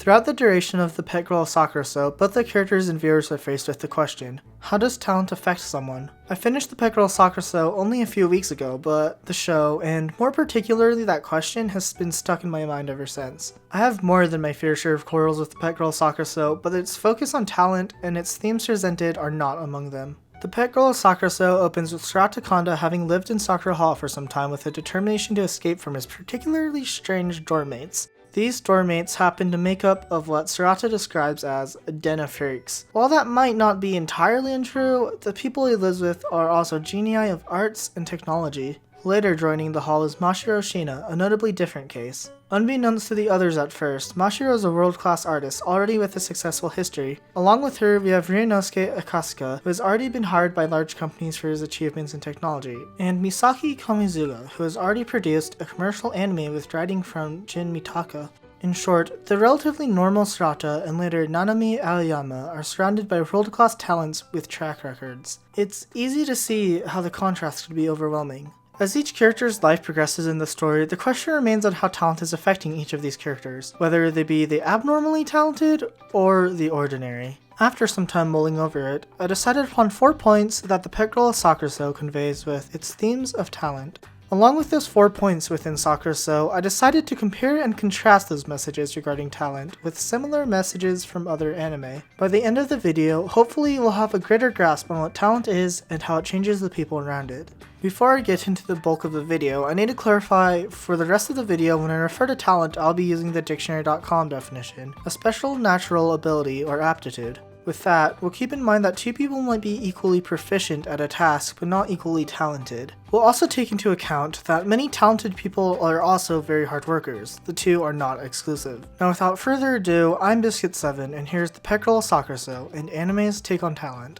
Throughout the duration of the Pet Girl of Sakurasou, both the characters and viewers are faced with the question, how does talent affect someone? I finished the Pet Girl of Sakurasou only a few weeks ago, but the show, and more particularly that question, has been stuck in my mind ever since. I have more than my fair share of quarrels with the Pet Girl of Sakurasou, but its focus on talent and its themes presented are not among them. The Pet Girl of Sakurasou opens with Sakura-Tinted having lived in Sakura Hall for some time with a determination to escape from his particularly strange doormates. These doormates happen to make up of what Sarata describes as a den of freaks. While that might not be entirely untrue, the people he lives with are also genii of arts and technology. Later joining the hall is Mashiro Shina, a notably different case. Unbeknownst to the others at first, Mashiro is a world-class artist already with a successful history. Along with her, we have Ninosuke Akasaka, who has already been hired by large companies for his achievements in technology, and Misaki Komizuga, who has already produced a commercial anime with writing from Jin Mitaka. In short, the relatively normal Sarata and later Nanami Aoyama are surrounded by world-class talents with track records. It's easy to see how the contrast could be overwhelming. As each character's life progresses in the story, the question remains on how talent is affecting each of these characters, whether they be the abnormally talented or the ordinary. After some time mulling over it, I decided upon 4 points that the Pet Girl of Sakurasou conveys with its themes of talent. Along with those 4 points within Sakurasou, I decided to compare and contrast those messages regarding talent with similar messages from other anime. By the end of the video, hopefully you will have a greater grasp on what talent is and how it changes the people around it. Before I get into the bulk of the video, I need to clarify for the rest of the video when I refer to talent I'll be using the dictionary.com definition, a special natural ability or aptitude. With that, we'll keep in mind that two people might be equally proficient at a task but not equally talented. We'll also take into account that many talented people are also very hard workers. The two are not exclusive. Now without further ado, I'm Biscuit7 and here's the Pet Girl of Sakurasou and anime's take on talent.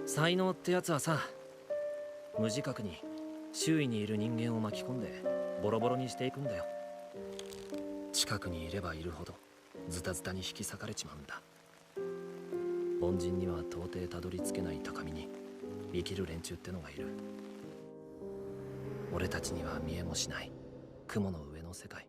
才能ってやつはさ、無自覚に周囲にいる人間を巻き込んでボロボロにしていくんだよ。近くにいればいるほどズタズタに引き裂かれちまうんだ。凡人には到底たどり着けない高みに生きる連中ってのがいる。俺たちには見えもしない雲の上の世界。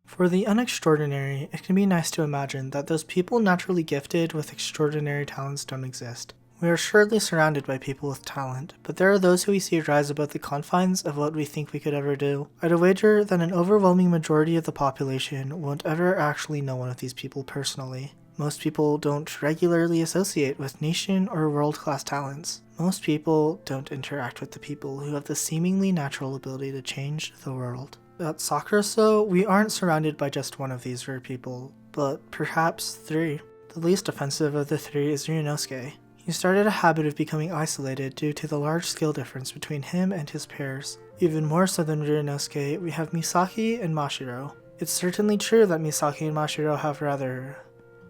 For the unextraordinary, it can be nice to imagine that those people naturally gifted with extraordinary talents don't exist. We are surely surrounded by people with talent, but there are those who we see rise above the confines of what we think we could ever do. I'd wager that an overwhelming majority of the population won't ever actually know one of these people personally. Most people don't regularly associate with nation or world-class talents. Most people don't interact with the people who have the seemingly natural ability to change the world. At Sakurasou, we aren't surrounded by just one of these rare people, but perhaps 3. The least offensive of the 3 is Ninosuke. He started a habit of becoming isolated due to the large skill difference between him and his peers. Even more so than Ninosuke, we have Misaki and Mashiro. It's certainly true that Misaki and Mashiro have rather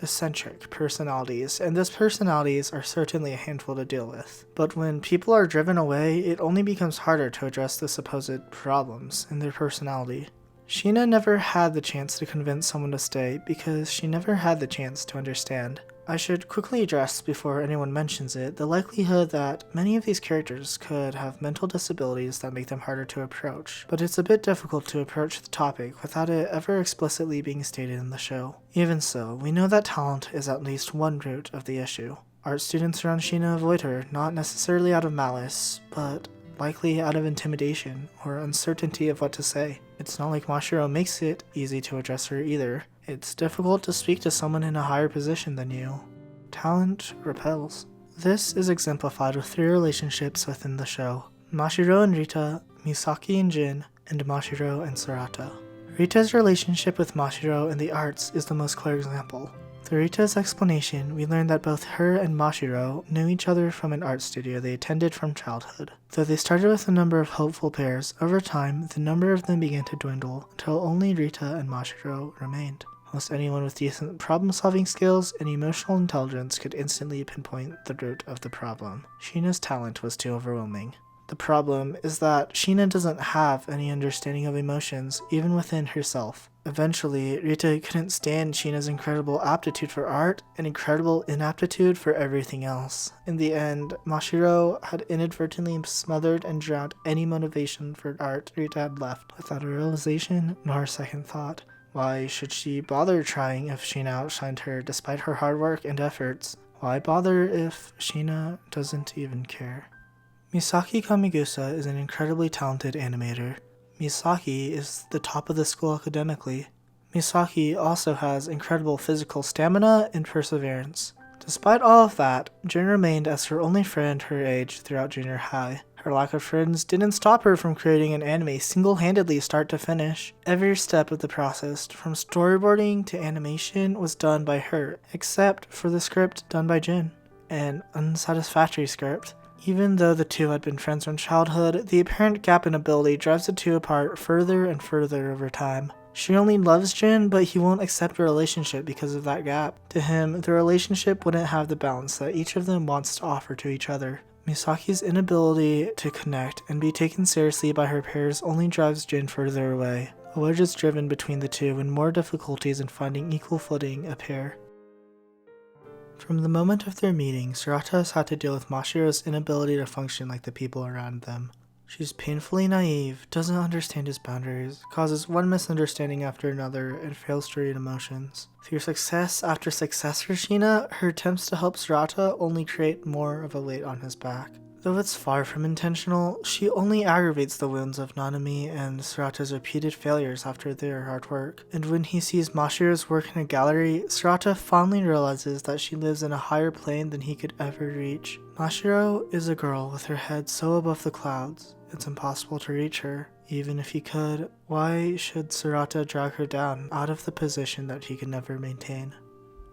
eccentric personalities, and those personalities are certainly a handful to deal with. But when people are driven away, it only becomes harder to address the supposed problems in their personality. Shina never had the chance to convince someone to stay because she never had the chance to understand. I should quickly address, before anyone mentions it, the likelihood that many of these characters could have mental disabilities that make them harder to approach, but it's a bit difficult to approach the topic without it ever explicitly being stated in the show. Even so, we know that talent is at least one root of the issue. Art students around Shina avoid her, not necessarily out of malice, but likely out of intimidation or uncertainty of what to say. It's not like Mashiro makes it easy to address her either. It's difficult to speak to someone in a higher position than you. Talent repels. This is exemplified with 3 relationships within the show: Mashiro and Rita, Misaki and Jin, and Mashiro and Sarata. Rita's relationship with Mashiro in the arts is the most clear example. Through Rita's explanation, we learn that both her and Mashiro knew each other from an art studio they attended from childhood. Though they started with a number of hopeful pairs, over time, the number of them began to dwindle until only Rita and Mashiro remained. Most anyone with decent problem-solving skills and emotional intelligence could instantly pinpoint the root of the problem. Shina's talent was too overwhelming. The problem is that Shina doesn't have any understanding of emotions, even within herself. Eventually, Rita couldn't stand Shina's incredible aptitude for art and incredible inaptitude for everything else. In the end, Mashiro had inadvertently smothered and drowned any motivation for art Rita had left, without a realization nor a second thought. Why should she bother trying if Sheena outshined her despite her hard work and efforts? Why bother if Sheena doesn't even care? Misaki Kamigusa is an incredibly talented animator. Misaki is the top of the school academically. Misaki also has incredible physical stamina and perseverance. Despite all of that, Jin remained as her only friend her age throughout junior high. Her lack of friends didn't stop her from creating an anime single-handedly start to finish. Every step of the process, from storyboarding to animation, was done by her, except for the script done by Jin. An unsatisfactory script. Even though the two had been friends from childhood, the apparent gap in ability drives the two apart further and further over time. She only loves Jin, but he won't accept a relationship because of that gap. To him, the relationship wouldn't have the balance that each of them wants to offer to each other. Misaki's inability to connect and be taken seriously by her peers only drives Jin further away. A wedge is driven between the two and more difficulties in finding equal footing appear. From the moment of their meeting, Sarata has had to deal with Mashiro's inability to function like the people around them. She's painfully naive, doesn't understand his boundaries, causes one misunderstanding after another, and fails to read emotions. Through success after success for Sheena, her attempts to help Sarata only create more of a weight on his back. Though it's far from intentional, she only aggravates the wounds of Nanami and Sarata's repeated failures after their hard work. And when he sees Mashiro's work in a gallery, Sarata fondly realizes that she lives in a higher plane than he could ever reach. Mashiro is a girl with her head so above the clouds, it's impossible to reach her. Even if he could, why should Sarata drag her down out of the position that he could never maintain?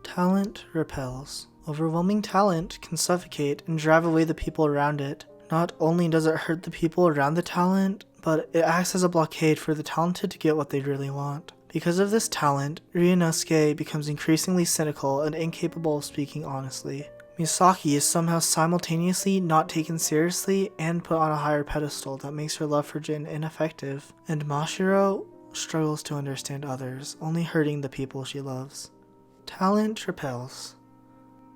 Talent repels. Overwhelming talent can suffocate and drive away the people around it. Not only does it hurt the people around the talent, but it acts as a blockade for the talented to get what they really want. Because of this talent, Ryunosuke becomes increasingly cynical and incapable of speaking honestly. Misaki is somehow simultaneously not taken seriously and put on a higher pedestal that makes her love for Jin ineffective. And Mashiro struggles to understand others, only hurting the people she loves. Talent repels.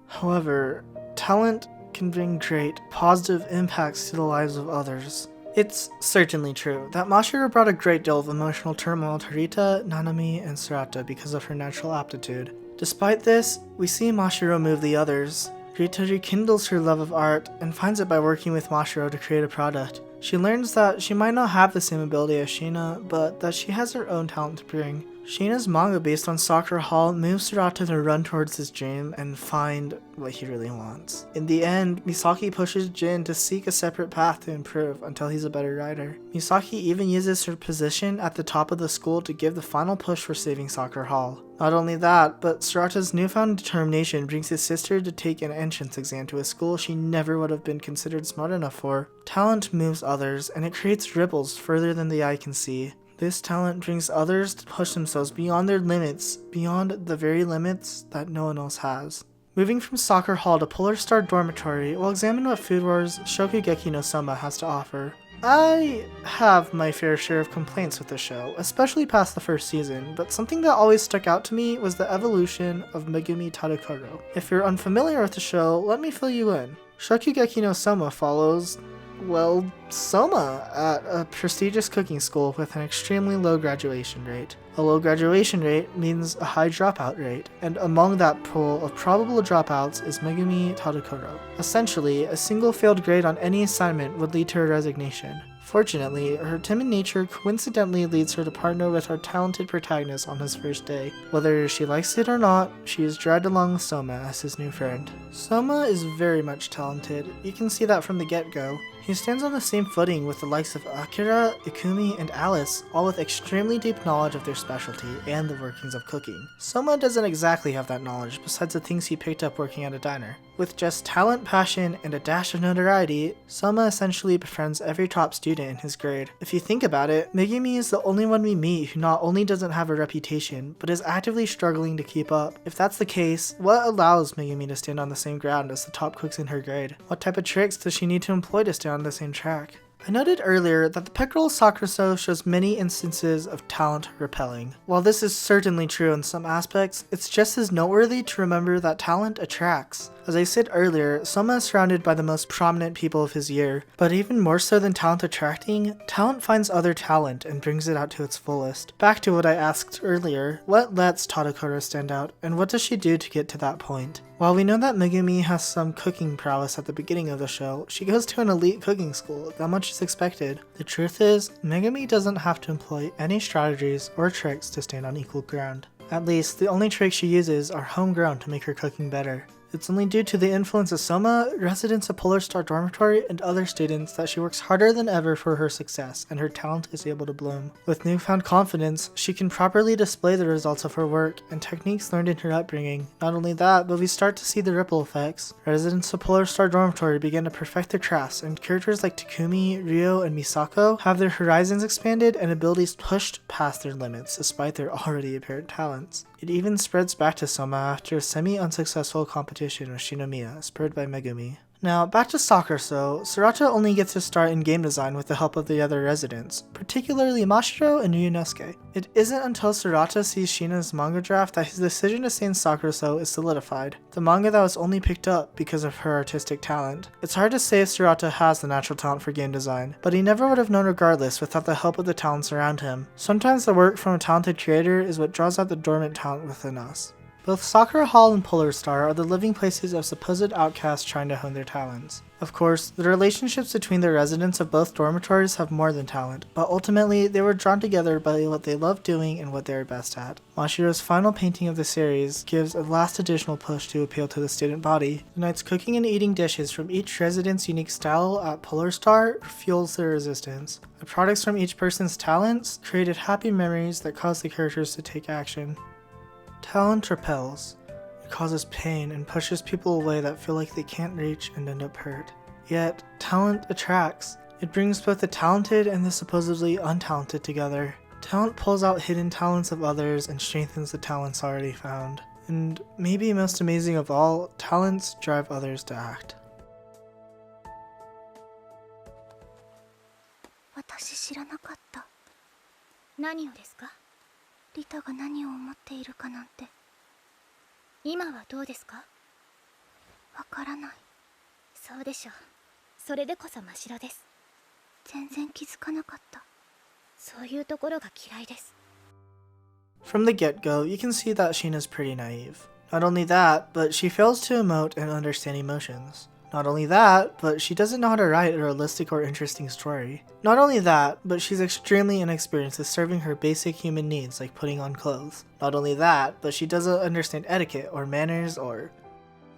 However, talent can bring great, positive impacts to the lives of others. It's certainly true that Mashiro brought a great deal of emotional turmoil to Rita, Nanami, and Sarata because of her natural aptitude. Despite this, we see Mashiro move the others. Rita rekindles her love of art and finds it by working with Mashiro to create a product. She learns that she might not have the same ability as Sheena, but that she has her own talent to bring. Sheena's manga based on Sakura Hall moves Sarata to run towards his dream and find what he really wants. In the end, Misaki pushes Jin to seek a separate path to improve until he's a better writer. Misaki even uses her position at the top of the school to give the final push for saving Sakura Hall. Not only that, but Sarata's newfound determination brings his sister to take an entrance exam to a school she never would have been considered smart enough for. Talent moves others, and it creates ripples further than the eye can see. This talent brings others to push themselves beyond their limits, beyond the very limits that no one else has. Moving from Sakura Hall to Polar Star Dormitory, we'll examine what Food Wars Shokugeki no Soma has to offer. I have my fair share of complaints with the show, especially past the first season, but something that always stuck out to me was the evolution of Megumi Tadokoro. If you're unfamiliar with the show, let me fill you in. Shokugeki no Soma follows, Soma at a prestigious cooking school with an extremely low graduation rate. A low graduation rate means a high dropout rate, and among that pool of probable dropouts is Megumi Tadokoro. Essentially, a single failed grade on any assignment would lead to her resignation. Fortunately, her timid nature coincidentally leads her to partner with our talented protagonist on his first day. Whether she likes it or not, she is dragged along with Soma as his new friend. Soma is very much talented. You can see that from the get-go. He stands on the same footing with the likes of Akira, Ikumi, and Alice, all with extremely deep knowledge of their specialty and the workings of cooking. Soma doesn't exactly have that knowledge besides the things he picked up working at a diner. With just talent, passion, and a dash of notoriety, Soma essentially befriends every top student in his grade. If you think about it, Megumi is the only one we meet who not only doesn't have a reputation, but is actively struggling to keep up. If that's the case, what allows Megumi to stand on the same ground as the top cooks in her grade? What type of tricks does she need to employ to stay on the same track? I noted earlier that the Pet Girl of Sakurasou shows many instances of talent repelling. While this is certainly true in some aspects, it's just as noteworthy to remember that talent attracts. As I said earlier, Soma is surrounded by the most prominent people of his year, but even more so than talent attracting, talent finds other talent and brings it out to its fullest. Back to what I asked earlier, what lets Tadakura stand out, and what does she do to get to that point? While we know that Megumi has some cooking prowess at the beginning of the show, she goes to an elite cooking school, that much is expected. The truth is, Megumi doesn't have to employ any strategies or tricks to stand on equal ground. At least, the only tricks she uses are homegrown to make her cooking better. It's only due to the influence of Soma, residents of Polar Star Dormitory, and other students that she works harder than ever for her success, and her talent is able to bloom. With newfound confidence, she can properly display the results of her work and techniques learned in her upbringing. Not only that, but we start to see the ripple effects. Residents of Polar Star Dormitory begin to perfect their crafts, and characters like Takumi, Ryo, and Misako have their horizons expanded and abilities pushed past their limits, despite their already apparent talents. It even spreads back to Soma after a semi-unsuccessful competition with Shinomiya, spurred by Megumi. Now, back to Sakurasou, Sarata only gets to start in game design with the help of the other residents, particularly Mashiro and Ryunosuke. It isn't until Sarata sees Shina's manga draft that his decision to stay in Sakurasou is solidified, the manga that was only picked up because of her artistic talent. It's hard to say if Sarata has the natural talent for game design, but he never would have known regardless without the help of the talents around him. Sometimes the work from a talented creator is what draws out the dormant talent within us. Both Sakura Hall and Polar Star are the living places of supposed outcasts trying to hone their talents. Of course, the relationships between the residents of both dormitories have more than talent, but ultimately they were drawn together by what they love doing and what they are best at. Mashiro's final painting of the series gives a last additional push to appeal to the student body. Unites cooking and eating dishes from each resident's unique style at Polar Star fuels their resistance. The products from each person's talents created happy memories that cause the characters to take action. Talent repels. It causes pain and pushes people away that feel like they can't reach and end up hurt. Yet, talent attracts. It brings both the talented and the supposedly untalented together. Talent pulls out hidden talents of others and strengthens the talents already found. And maybe most amazing of all, talents drive others to act. 私知らなかった。何をですか？リタが何を思っているかなんて。今はどうですか？わからない。そうでしょう。それでこそ真白です。全然気づかなかった。そういうところが嫌いです。 From the get-go, you can see that Shina's pretty naive. Not only that, but she fails to emote and understand emotions. Not only that, but she doesn't know how to write a realistic or interesting story. Not only that, but she's extremely inexperienced at serving her basic human needs like putting on clothes. Not only that, but she doesn't understand etiquette or manners or...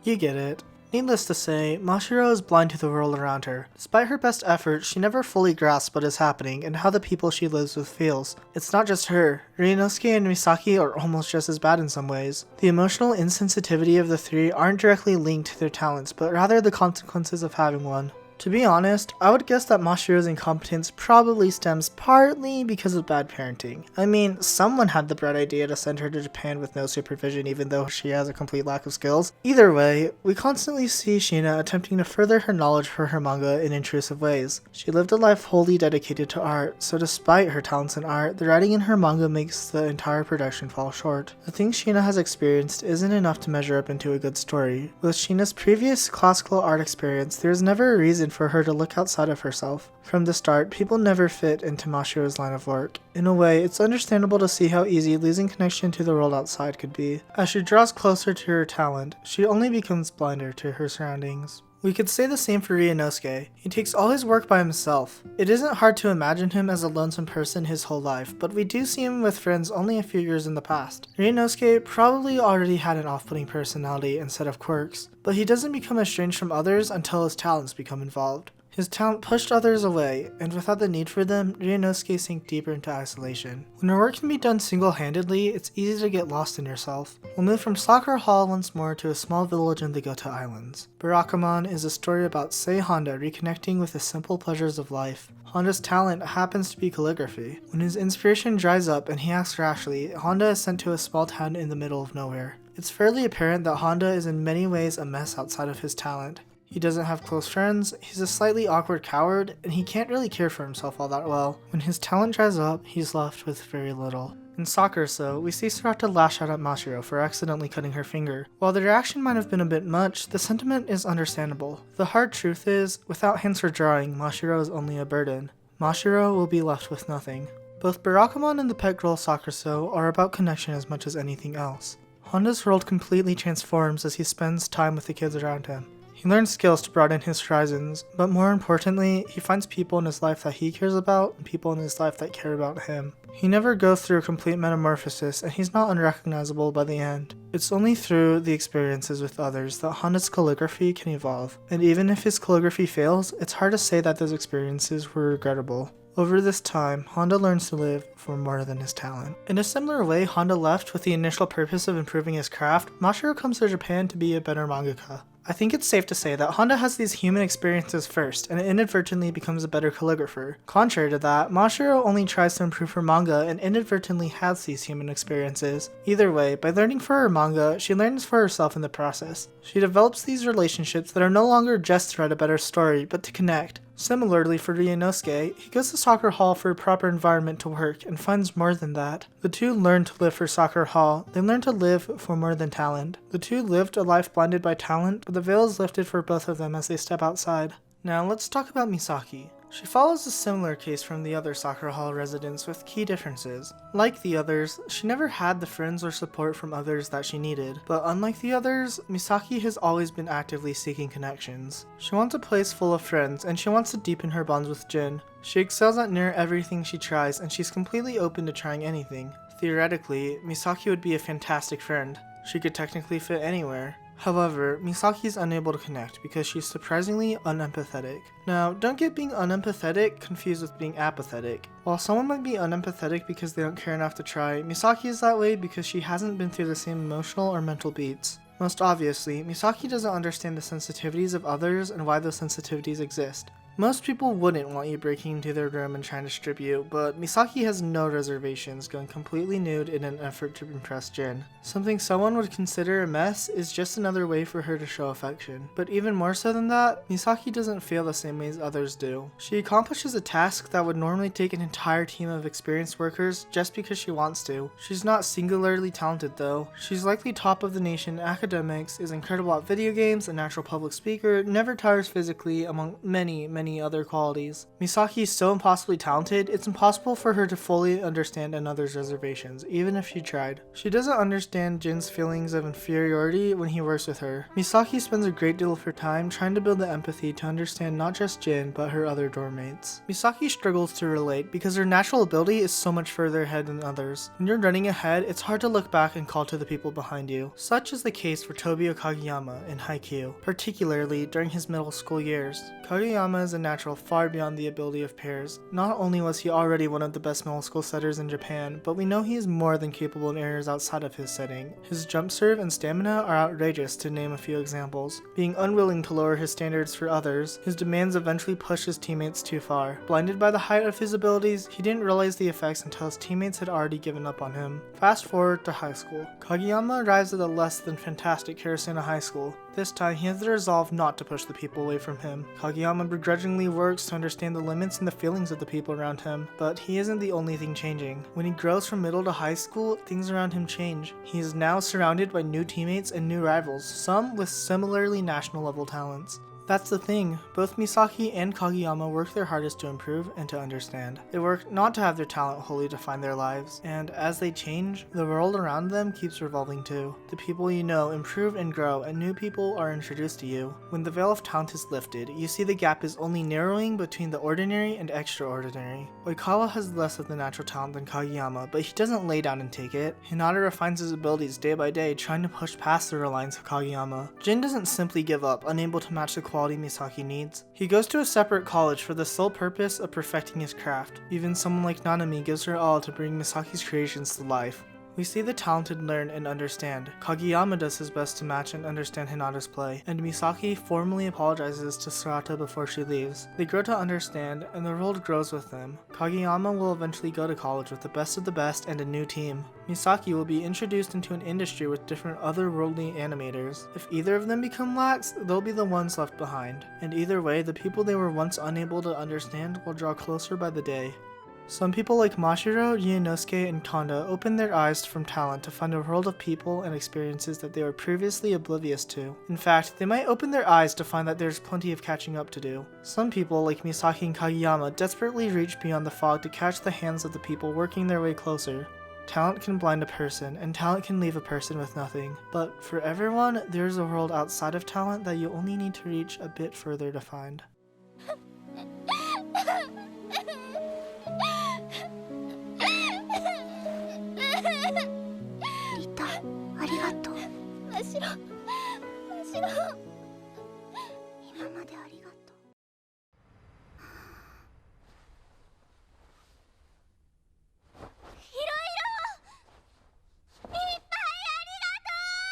You get it. Needless to say, Mashiro is blind to the world around her. Despite her best efforts, she never fully grasps what is happening and how the people she lives with feels. It's not just her. Ryunosuke and Misaki are almost just as bad in some ways. The emotional insensitivity of the three aren't directly linked to their talents, but rather the consequences of having one. To be honest, I would guess that Mashiro's incompetence probably stems partly because of bad parenting. I mean, someone had the bright idea to send her to Japan with no supervision even though she has a complete lack of skills. Either way, we constantly see Shina attempting to further her knowledge for her manga in intrusive ways. She lived a life wholly dedicated to art, so despite her talents in art, the writing in her manga makes the entire production fall short. The things Shina has experienced isn't enough to measure up into a good story. With Shina's previous classical art experience, there is never a reason for her to look outside of herself. From the start, people never fit into Mashiro's line of work. In a way, it's understandable to see how easy losing connection to the world outside could be. As she draws closer to her talent, she only becomes blinder to her surroundings. We could say the same for Ryunosuke. He takes all his work by himself. It isn't hard to imagine him as a lonesome person his whole life, but we do see him with friends only a few years in the past. Ryunosuke probably already had an off-putting personality and set of quirks, but he doesn't become estranged from others until his talents become involved. His talent pushed others away, and without the need for them, Ryunosuke sank deeper into isolation. When your work can be done single-handedly, it's easy to get lost in yourself. We'll move from Sakura Hall once more to a small village in the Goto Islands. Barakamon is a story about Sei Honda reconnecting with the simple pleasures of life. Honda's talent happens to be calligraphy. When his inspiration dries up and he acts rashly, Honda is sent to a small town in the middle of nowhere. It's fairly apparent that Honda is in many ways a mess outside of his talent. He doesn't have close friends, he's a slightly awkward coward, and he can't really care for himself all that well. When his talent dries up, he's left with very little. In Sakurasou, we see Sarata lash out at Mashiro for accidentally cutting her finger. While the reaction might have been a bit much, the sentiment is understandable. The hard truth is, without hints or drawing, Mashiro is only a burden. Mashiro will be left with nothing. Both Barakamon and the Pet Girl of Sakurasou are about connection as much as anything else. Honda's world completely transforms as he spends time with the kids around him. He learns skills to broaden his horizons, but more importantly, he finds people in his life that he cares about and people in his life that care about him. He never goes through a complete metamorphosis and he's not unrecognizable by the end. It's only through the experiences with others that Honda's calligraphy can evolve, and even if his calligraphy fails, it's hard to say that those experiences were regrettable. Over this time, Honda learns to live for more than his talent. In a similar way Honda left with the initial purpose of improving his craft, Mashiro comes to Japan to be a better mangaka. I think it's safe to say that Honda has these human experiences first and inadvertently becomes a better calligrapher. Contrary to that, Mashiro only tries to improve her manga and inadvertently has these human experiences. Either way, by learning for her manga, she learns for herself in the process. She develops these relationships that are no longer just to write a better story, but to connect. Similarly for Ninosuke, he goes to Soccer Hall for a proper environment to work and finds more than that. The two learn to live for Soccer Hall, they learn to live for more than talent. The two lived a life blinded by talent, but the veil is lifted for both of them as they step outside. Now let's talk about Misaki. She follows a similar case from the other Sakura Hall residents with key differences. Like the others, she never had the friends or support from others that she needed, but unlike the others, Misaki has always been actively seeking connections. She wants a place full of friends, and she wants to deepen her bonds with Jin. She excels at near everything she tries, and she's completely open to trying anything. Theoretically, Misaki would be a fantastic friend. She could technically fit anywhere. However, Misaki is unable to connect because she's surprisingly unempathetic. Now, don't get being unempathetic confused with being apathetic. While someone might be unempathetic because they don't care enough to try, Misaki is that way because she hasn't been through the same emotional or mental beats. Most obviously, Misaki doesn't understand the sensitivities of others and why those sensitivities exist. Most people wouldn't want you breaking into their room and trying to strip you, but Misaki has no reservations, going completely nude in an effort to impress Jin. Something someone would consider a mess is just another way for her to show affection. But even more so than that, Misaki doesn't feel the same way as others do. She accomplishes a task that would normally take an entire team of experienced workers just because she wants to. She's not singularly talented though. She's likely top of the nation in academics, is incredible at video games, a natural public speaker, never tires physically, among many other qualities. Misaki is so impossibly talented, it's impossible for her to fully understand another's reservations, even if she tried. She doesn't understand Jin's feelings of inferiority when he works with her. Misaki spends a great deal of her time trying to build the empathy to understand not just Jin, but her other dorm mates. Misaki struggles to relate because her natural ability is so much further ahead than others. When you're running ahead, it's hard to look back and call to the people behind you. Such is the case for Tobio Kageyama in Haikyuu, particularly during his middle school years. Kageyama is a natural far beyond the ability of peers. Not only was he already one of the best middle school setters in Japan, but we know he is more than capable in areas outside of his setting. His jump serve and stamina are outrageous, to name a few examples. Being unwilling to lower his standards for others, his demands eventually push his teammates too far. Blinded by the height of his abilities, he didn't realize the effects until his teammates had already given up on him. Fast forward to high school. Kageyama arrives at a less than fantastic Karasuno High School. This time, he has the resolve not to push the people away from him. Kageyama begrudgingly works to understand the limits and the feelings of the people around him, but he isn't the only thing changing. When he grows from middle to high school, things around him change. He is now surrounded by new teammates and new rivals, some with similarly national level talents. That's the thing, both Misaki and Kageyama work their hardest to improve and to understand. They work not to have their talent wholly define their lives, and as they change, the world around them keeps revolving too. The people you know improve and grow, and new people are introduced to you. When the veil of talent is lifted, you see the gap is only narrowing between the ordinary and extraordinary. Oikawa has less of the natural talent than Kageyama, but he doesn't lay down and take it. Hinata refines his abilities day by day, trying to push past the reliance of Kageyama. Jin doesn't simply give up, unable to match the quality Misaki needs. He goes to a separate college for the sole purpose of perfecting his craft. Even someone like Nanami gives her all to bring Misaki's creations to life. We see the talented learn and understand. Kageyama does his best to match and understand Hinata's play, and Misaki formally apologizes to Sarata before she leaves. They grow to understand, and the world grows with them. Kageyama will eventually go to college with the best of the best and a new team. Misaki will be introduced into an industry with different otherworldly animators. If either of them become lax, they'll be the ones left behind. And either way, the people they were once unable to understand will draw closer by the day. Some people like Mashiro, Ninosuke, and Kanda open their eyes from talent to find a world of people and experiences that they were previously oblivious to. In fact, they might open their eyes to find that there's plenty of catching up to do. Some people, like Misaki and Kageyama, desperately reach beyond the fog to catch the hands of the people working their way closer. Talent can blind a person, and talent can leave a person with nothing. But for everyone, there's a world outside of talent that you only need to reach a bit further to find. リタ、ありがとう。マシロ、今までありがとう。いろいろいっぱいありがとう。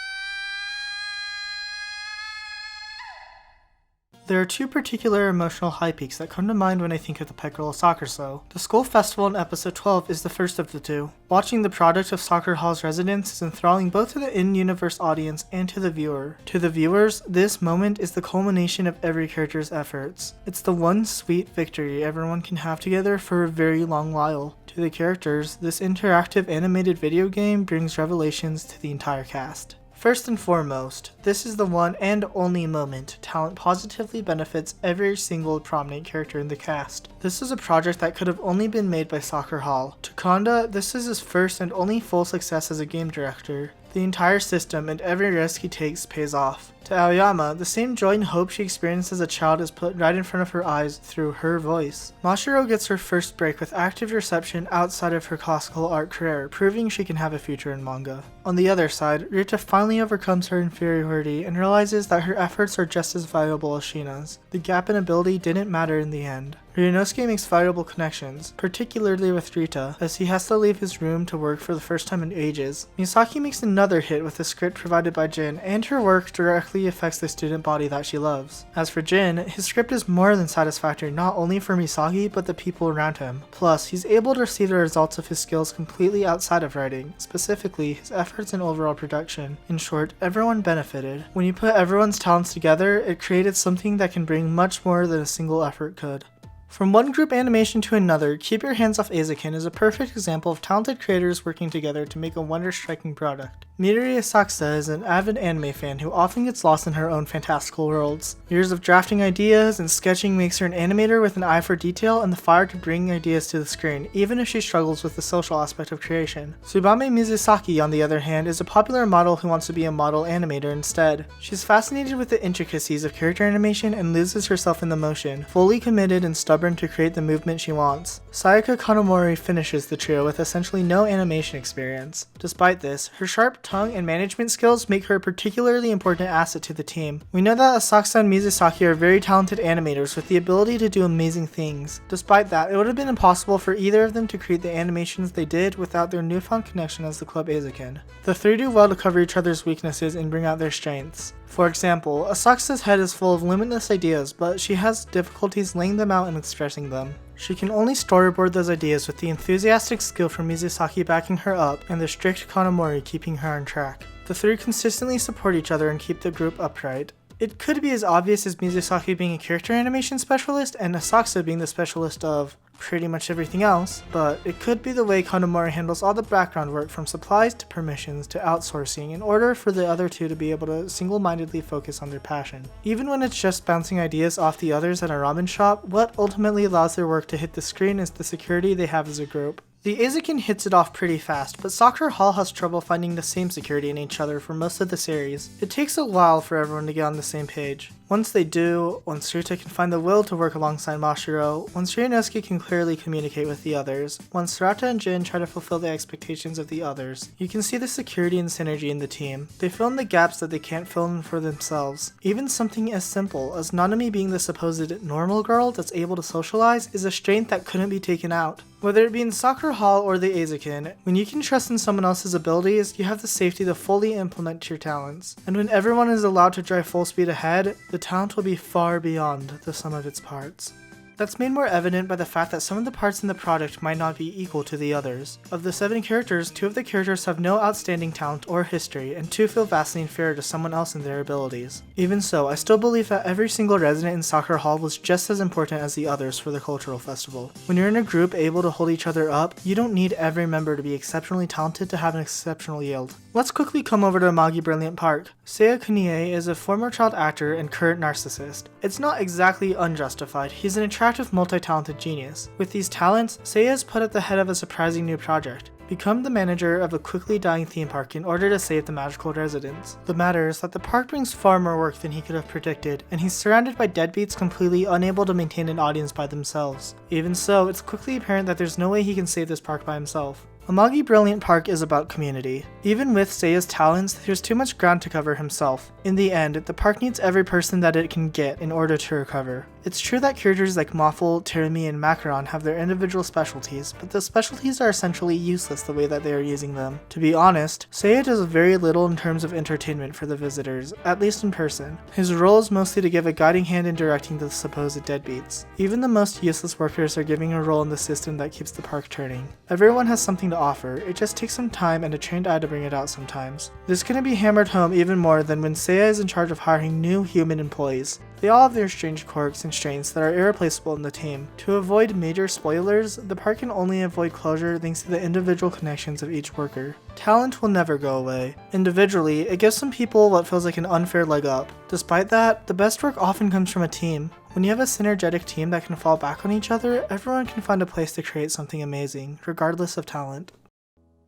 There are two particular emotional high peaks that come to mind when I think of the Pet Girl of Sakurasou. The School Festival in episode 12 is the first of the two. Watching the product of Sakura Hall's residence is enthralling both to the in-universe audience and to the viewer. To the viewers, this moment is the culmination of every character's efforts. It's the one sweet victory everyone can have together for a very long while. To the characters, this interactive animated video game brings revelations to the entire cast. First and foremost, this is the one and only moment talent positively benefits every single prominent character in the cast. This is a project that could have only been made by Sakura Hall. To Kanda, this is his first and only full success as a game director. The entire system and every risk he takes pays off. To Aoyama, the same joy and hope she experienced as a child is put right in front of her eyes through her voice. Mashiro gets her first break with active reception outside of her classical art career, proving she can have a future in manga. On the other side, Rita finally overcomes her inferiority and realizes that her efforts are just as valuable as Shina's. The gap in ability didn't matter in the end. Ryunosuke makes valuable connections, particularly with Rita, as he has to leave his room to work for the first time in ages. Misaki makes another hit with the script provided by Jin, and her work directly affects the student body that she loves. As for Jin, his script is more than satisfactory not only for Misaki, but the people around him. Plus, he's able to see the results of his skills completely outside of writing, specifically his efforts in overall production. In short, everyone benefited. When you put everyone's talents together, it created something that can bring much more than a single effort could. From one group animation to another, Keep Your Hands Off Eizouken is a perfect example of talented creators working together to make a wonder-striking product. Midori Asakusa is an avid anime fan who often gets lost in her own fantastical worlds. Years of drafting ideas and sketching makes her an animator with an eye for detail and the fire to bring ideas to the screen, even if she struggles with the social aspect of creation. Tsubame Mizusaki, on the other hand, is a popular model who wants to be a model animator instead. She's fascinated with the intricacies of character animation and loses herself in the motion, fully committed and stubborn to create the movement she wants. Sayaka Kanomori finishes the trio with essentially no animation experience. Despite this, her sharp tongue and management skills make her a particularly important asset to the team. We know that Asakusa and Mizusaki are very talented animators with the ability to do amazing things. Despite that, it would have been impossible for either of them to create the animations they did without their newfound connection as the Club Eizouken. The three do well to cover each other's weaknesses and bring out their strengths. For example, Asakusa's head is full of limitless ideas, but she has difficulties laying them out and expressing them. She can only storyboard those ideas with the enthusiastic skill from Mizusaki backing her up and the strict Kanomori keeping her on track. The three consistently support each other and keep the group upright. It could be as obvious as Mizusaki being a character animation specialist and Asakusa being the specialist of pretty much everything else, but it could be the way Kanomori handles all the background work from supplies to permissions to outsourcing in order for the other two to be able to single-mindedly focus on their passion. Even when it's just bouncing ideas off the others at a ramen shop, what ultimately allows their work to hit the screen is the security they have as a group. The Eizouken hits it off pretty fast, but Sakura Hall has trouble finding the same security in each other for most of the series. It takes a while for everyone to get on the same page. Once they do, once Rita can find the will to work alongside Mashiro, once Ryunosuke can clearly communicate with the others, once Sarata and Jin try to fulfill the expectations of the others, you can see the security and synergy in the team. They fill in the gaps that they can't fill in for themselves. Even something as simple as Nanami being the supposed normal girl that's able to socialize is a strength that couldn't be taken out. Whether it be in Sakura Hall or the Eizouken, when you can trust in someone else's abilities, you have the safety to fully implement your talents. And when everyone is allowed to drive full speed ahead, the talent will be far beyond the sum of its parts. That's made more evident by the fact that some of the parts in the product might not be equal to the others. Of the 7 characters, 2 of the characters have no outstanding talent or history, and 2 feel vastly inferior to someone else in their abilities. Even so, I still believe that every single resident in Sakura Hall was just as important as the others for the cultural festival. When you're in a group able to hold each other up, you don't need every member to be exceptionally talented to have an exceptional yield. Let's quickly come over to Amagi Brilliant Park. Seiya Kunie is a former child actor and current narcissist. It's not exactly unjustified, he's an attractive multi-talented genius. With these talents, Seiya is put at the head of a surprising new project. Become the manager of a quickly dying theme park in order to save the magical residents. The matter is that the park brings far more work than he could have predicted, and he's surrounded by deadbeats completely unable to maintain an audience by themselves. Even so, it's quickly apparent that there's no way he can save this park by himself. Amagi Brilliant Park is about community. Even with Seiya's talents, there's too much ground to cover himself. In the end, the park needs every person that it can get in order to recover. It's true that characters like Moffle, Terumi, and Macaron have their individual specialties, but the specialties are essentially useless the way that they are using them. To be honest, Seiya does very little in terms of entertainment for the visitors, at least in person. His role is mostly to give a guiding hand in directing the supposed deadbeats. Even the most useless workers are giving a role in the system that keeps the park turning. Everyone has something to offer, it just takes some time and a trained eye to bring it out sometimes. This couldn't be hammered home even more than when Seiya is in charge of hiring new human employees. They all have their strange quirks and strengths that are irreplaceable in the team. To avoid major spoilers, the park can only avoid closure thanks to the individual connections of each worker. Talent will never go away. Individually, it gives some people what feels like an unfair leg up. Despite that, the best work often comes from a team. When you have a synergetic team that can fall back on each other, everyone can find a place to create something amazing, regardless of talent.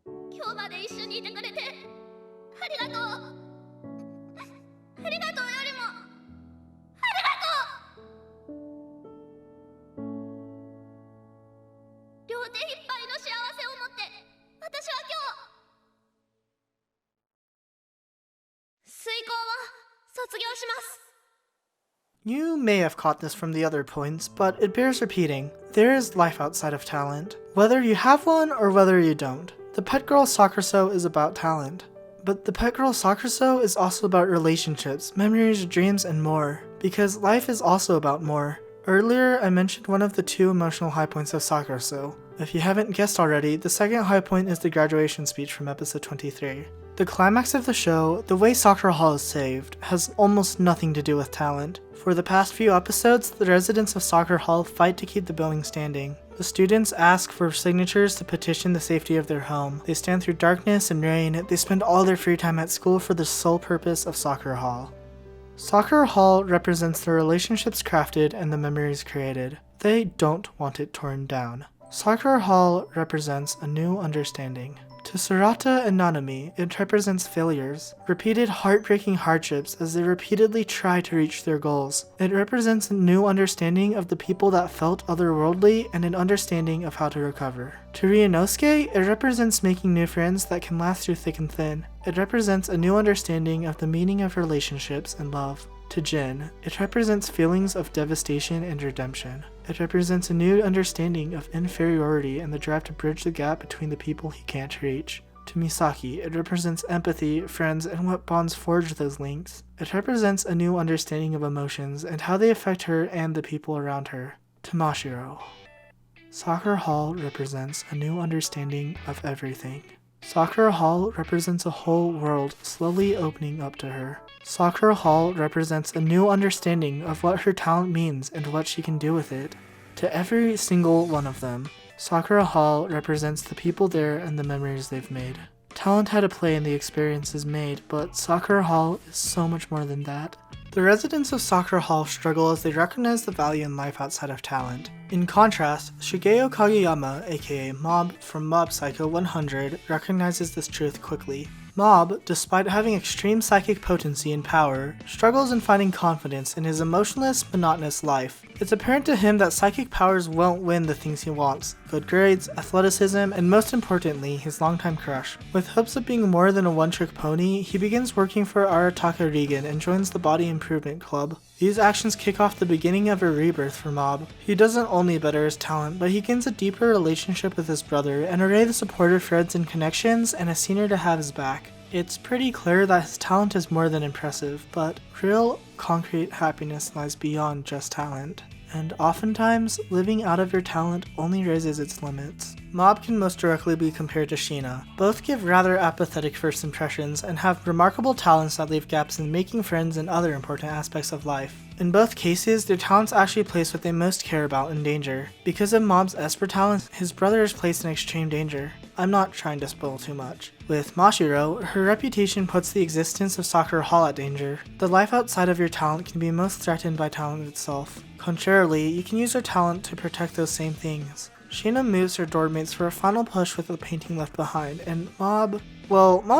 今日まで一緒にいてくれてありがとう。ありがとうよりもありがとう。両手いっぱいの幸せを持って私は今日水耕を卒業します。 You may have caught this from the other points, but it bears repeating. There is life outside of talent, whether you have one or whether you don't. The Pet Girl of Sakurasou is about talent. But the Pet Girl of Sakurasou is also about relationships, memories, dreams, and more. Because life is also about more. Earlier, I mentioned one of the 2 emotional high points of Sakurasou. If you haven't guessed already, the second high point is the graduation speech from episode 23. The climax of the show, the way Sakura Hall is saved, has almost nothing to do with talent. For the past few episodes, the residents of Sakura Hall fight to keep the building standing. The students ask for signatures to petition the safety of their home. They stand through darkness and rain. They spend all their free time at school for the sole purpose of Sakura Hall. Sakura Hall represents the relationships crafted and the memories created. They don't want it torn down. Sakura Hall represents a new understanding. To Sarata and Nanami, it represents failures, repeated heartbreaking hardships as they repeatedly try to reach their goals. It represents a new understanding of the people that felt otherworldly and an understanding of how to recover. To Ryunosuke, it represents making new friends that can last through thick and thin. It represents a new understanding of the meaning of relationships and love. To Jin, it represents feelings of devastation and redemption. It represents a new understanding of inferiority and the drive to bridge the gap between the people he can't reach. To Misaki, it represents empathy, friends, and what bonds forge those links. It represents a new understanding of emotions and how they affect her and the people around her. To Mashiro, Sakura Hall represents a new understanding of everything. Sakura Hall represents a whole world slowly opening up to her. Sakura Hall represents a new understanding of what her talent means and what she can do with it. To every single one of them, Sakura Hall represents the people there and the memories they've made. Talent had a play in the experiences made, but Sakura Hall is so much more than that. The residents of Sakura Hall struggle as they recognize the value in life outside of talent. In contrast, Shigeo Kageyama, aka Mob from Mob Psycho 100, recognizes this truth quickly. Mob, despite having extreme psychic potency and power, struggles in finding confidence in his emotionless, monotonous life. It's apparent to him that psychic powers won't win the things he wants: good grades, athleticism, and most importantly, his longtime crush. With hopes of being more than a one-trick pony, he begins working for Arataka Regan and joins the Body Improvement Club. These actions kick off the beginning of a rebirth for Mob. He doesn't only better his talent, but he gains a deeper relationship with his brother, an array of supportive friends and connections, and a senior to have his back. It's pretty clear that his talent is more than impressive, but real, concrete happiness lies beyond just talent. and oftentimes, living out of your talent only raises its limits. Mob can most directly be compared to Sheena. Both give rather apathetic first impressions and have remarkable talents that leave gaps in making friends and other important aspects of life. In both cases, their talents actually place what they most care about in danger. Because of Mob's Esper talent, his brother is placed in extreme danger. I'm not trying to spoil too much. With Mashiro, her reputation puts the existence of Sakura Hall at danger. The life outside of your talent can be most threatened by talent itself. Contrarily, you can use your talent to protect those same things. Sheena moves her dormmates for a final push with the painting left behind, and Mob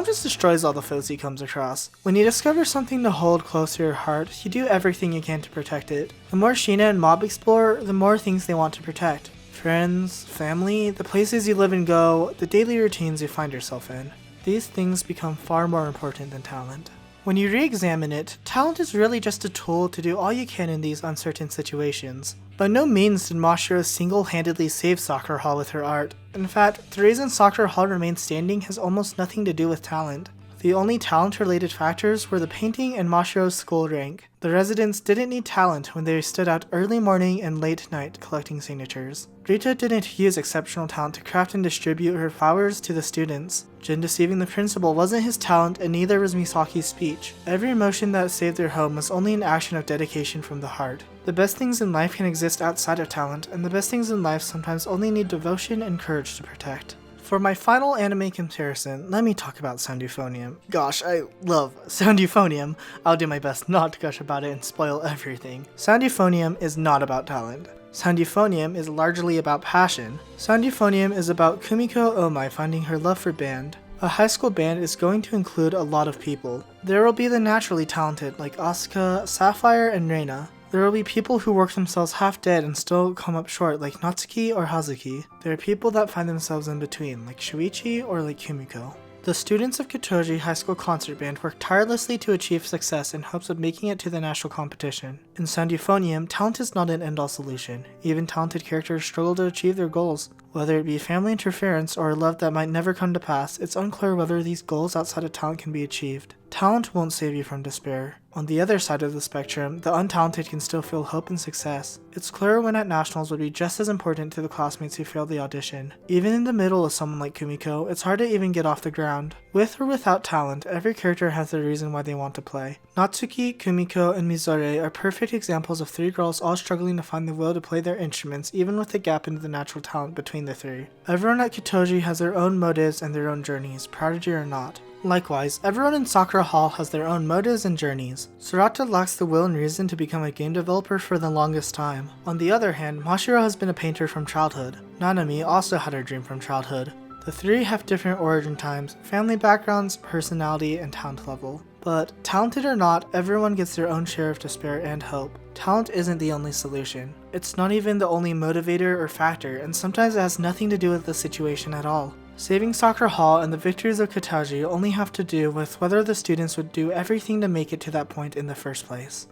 just destroys all the foes he comes across. When you discover something to hold close to your heart, you do everything you can to protect it. The more Sheena and Mob explore, the more things they want to protect. Friends, family, the places you live and go, the daily routines you find yourself in. These things become far more important than talent. When you re-examine it, talent is really just a tool to do all you can in these uncertain situations. By no means did Mashiro single-handedly save Sakura Hall with her art. In fact, the reason Sakura Hall remains standing has almost nothing to do with talent. The only talent-related factors were the painting and Mashiro's school rank. The residents didn't need talent when they stood out early morning and late night collecting signatures. Rita didn't use exceptional talent to craft and distribute her flowers to the students. Jin deceiving the principal wasn't his talent, and neither was Misaki's speech. Every emotion that saved their home was only an action of dedication from the heart. The best things in life can exist outside of talent, and the best things in life sometimes only need devotion and courage to protect. For my final anime comparison, let me talk about Sound Euphonium. Gosh, I love Sound Euphonium. I'll do my best not to gush about it and spoil everything. Sound Euphonium is not about talent. Sound Euphonium is largely about passion. Sound Euphonium is about Kumiko Omai finding her love for band. A high school band is going to include a lot of people. There will be the naturally talented like Asuka, Sapphire, and Reina. There will be people who work themselves half dead and still come up short like Natsuki or Hazuki. There are people that find themselves in between like Shuichi or like Kumiko. The students of Kitoji High School Concert Band work tirelessly to achieve success in hopes of making it to the national competition. In Sound Euphonium, talent is not an end-all solution. Even talented characters struggle to achieve their goals. Whether it be family interference or a love that might never come to pass, it's unclear whether these goals outside of talent can be achieved. Talent won't save you from despair. On the other side of the spectrum, the untalented can still feel hope and success. It's clear when at nationals would be just as important to the classmates who failed the audition. Even in the middle of someone like Kumiko, it's hard to even get off the ground. With or without talent, every character has their reason why they want to play. Natsuki, Kumiko, and Mizore are perfect examples of three girls all struggling to find the will to play their instruments even with the gap in the natural talent between the three. Everyone at Kitoji has their own motives and their own journeys, prodigy or not. Likewise, everyone in Sakura Hall has their own motives and journeys. Sarata lacks the will and reason to become a game developer for the longest time. On the other hand, Mashiro has been a painter from childhood. Nanami also had her dream from childhood. The three have different origin times, family backgrounds, personality, and talent level. But, talented or not, everyone gets their own share of despair and hope. Talent isn't the only solution. It's not even the only motivator or factor, and sometimes it has nothing to do with the situation at all. Saving Sakura Hall and the victories of Kitaji only have to do with whether the students would do everything to make it to that point in the first place.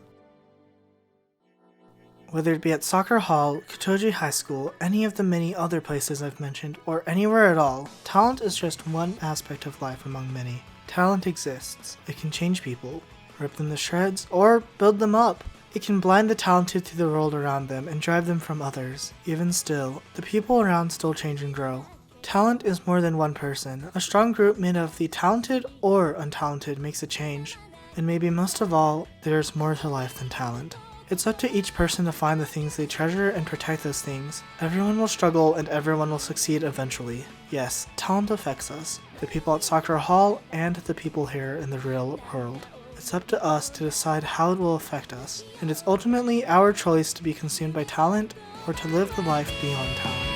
Whether it be at Sakura Hall, Kitoji High School, any of the many other places I've mentioned, or anywhere at all, talent is just one aspect of life among many. Talent exists. It can change people, rip them to shreds, or build them up. It can blind the talented to the world around them and drive them from others. Even still, the people around still change and grow. Talent is more than one person. A strong group made of the talented or untalented makes a change. And maybe most of all, there's more to life than talent. It's up to each person to find the things they treasure and protect those things. Everyone will struggle and everyone will succeed eventually. Yes, talent affects us. The people at Sakura Hall and the people here in the real world. It's up to us to decide how it will affect us. And it's ultimately our choice to be consumed by talent or to live the life beyond talent.